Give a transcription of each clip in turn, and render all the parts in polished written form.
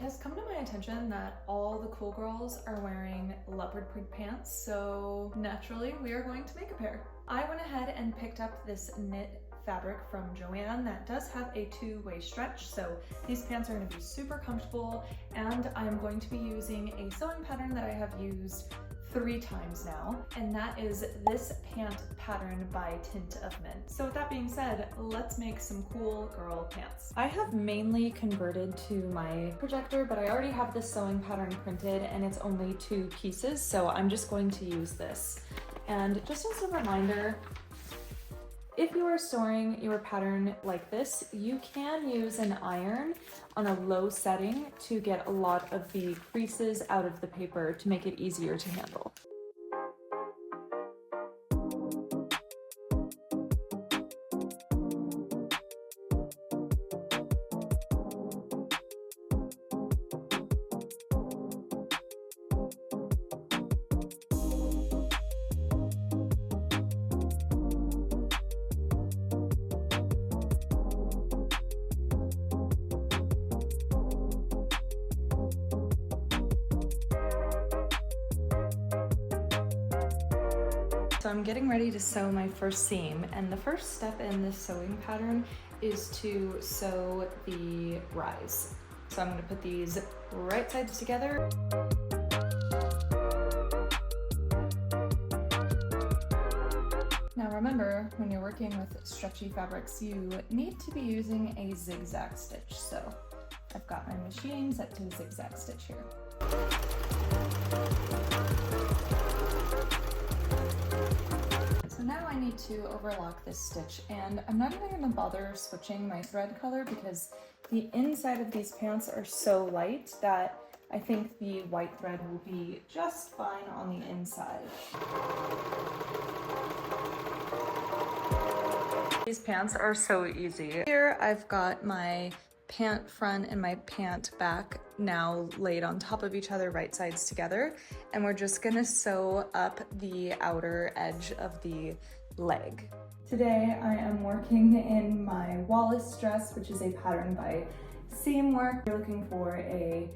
It has come to my attention that all the cool girls are wearing leopard print pants, so naturally we are going to make a pair. I went ahead and picked up this knit fabric from Joanne that does have a two-way stretch, so these pants are going to be super comfortable, and I'm going to be using a sewing pattern that I have used 3 times now, and that is this pant pattern by Tint of Mint. So with that being said, let's make some cool girl pants. I have mainly converted to my projector, but I already have this sewing pattern printed and it's only 2 pieces, so I'm just going to use this. And just as a reminder, if you are sewing your pattern like this, you can use an iron on a low setting to get a lot of the creases out of the paper to make it easier to handle. So I'm getting ready to sew my first seam, and the first step in this sewing pattern is to sew the rise. So I'm going to put these right sides together. Now remember, when you're working with stretchy fabrics, you need to be using a zigzag stitch. So I've got my machine set to a zigzag stitch here. So now I need to overlock this stitch, and I'm not even going to bother switching my thread color because the inside of these pants are so light that I think the white thread will be just fine on the inside. These pants are so easy. Here I've got my pant front and my pant back now laid on top of each other, right sides together, and we're just gonna sew up the outer edge of the leg. Today I am working in my WALLIS dress, which is a pattern by SEAMWORK. If you're looking for a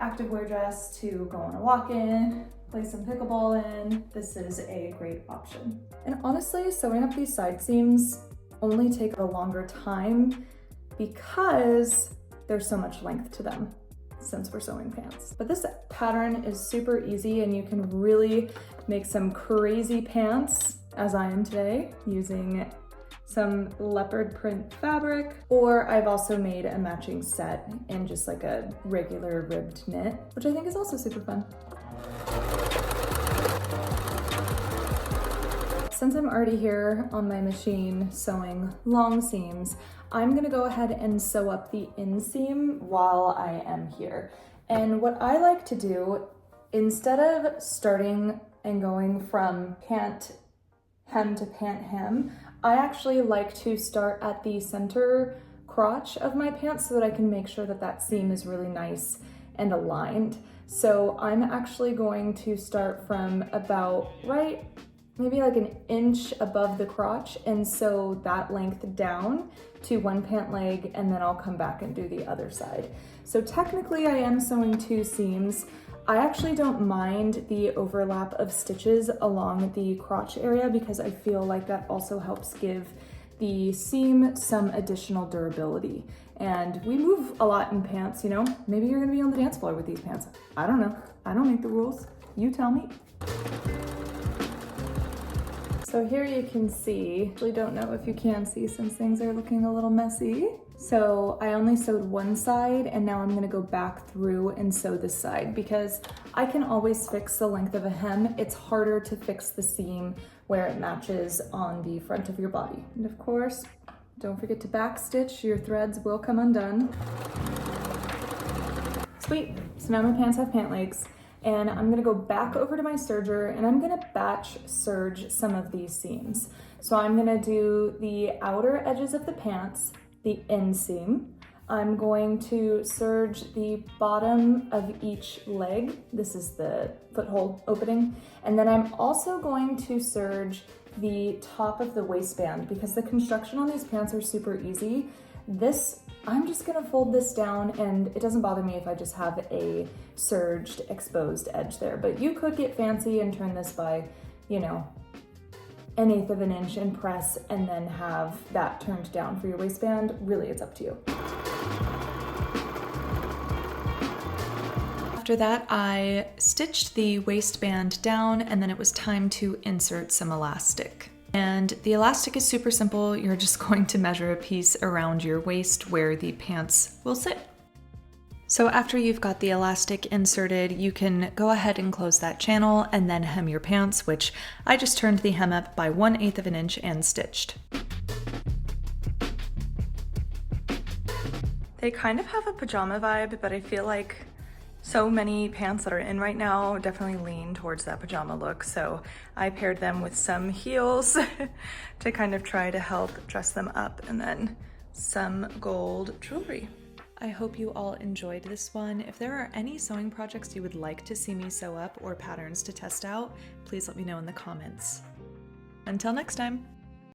activewear dress to go on a walk-in, play some pickleball in, this is a great option. And honestly, sewing up these side seams only take a longer time because there's so much length to them since we're sewing pants. But this pattern is super easy, and you can really make some crazy pants, as I am today, using some leopard print fabric, or I've also made a matching set in just like a regular ribbed knit, which I think is also super fun. Since I'm already here on my machine sewing long seams, I'm gonna go ahead and sew up the inseam while I am here. And what I like to do, instead of starting and going from pant hem to pant hem, I actually like to start at the center crotch of my pants so that I can make sure that that seam is really nice and aligned. So I'm actually going to start from about maybe like an inch above the crotch, and sew that length down to one pant leg, and then I'll come back and do the other side. So technically I am sewing 2 seams. I actually don't mind the overlap of stitches along the crotch area because I feel like that also helps give the seam some additional durability. And we move a lot in pants, you know? Maybe you're gonna be on the dance floor with these pants. I don't know. I don't make the rules. You tell me. So here you can see, I actually don't know if you can see since things are looking a little messy. So I only sewed one side, and now I'm gonna go back through and sew this side because I can always fix the length of a hem. It's harder to fix the seam where it matches on the front of your body. And of course, don't forget to back stitch, your threads will come undone. Sweet, so now my pants have pant legs. And I'm gonna go back over to my serger, and I'm gonna batch serge some of these seams. So I'm gonna do the outer edges of the pants, the inseam. I'm going to serge the bottom of each leg. This is the foothold opening. And then I'm also going to serge the top of the waistband because the construction on these pants are super easy. This I'm just gonna fold this down, and it doesn't bother me if I just have a serged exposed edge there, but you could get fancy and turn this by, you know, 1/8 of an inch and press, and then have that turned down for your waistband. Really, it's up to you. After that, I stitched the waistband down, and then it was time to insert some elastic. And the elastic is super simple. You're just going to measure a piece around your waist where the pants will sit. So after you've got the elastic inserted, you can go ahead and close that channel and then hem your pants, which I just turned the hem up by 1/8 of an inch and stitched. They kind of have a pajama vibe, but I feel like so many pants that are in right now definitely lean towards that pajama look, so I paired them with some heels to kind of try to help dress them up, and then some gold jewelry. I hope you all enjoyed this one. If there are any sewing projects you would like to see me sew up or patterns to test out, please let me know in the comments. Until next time!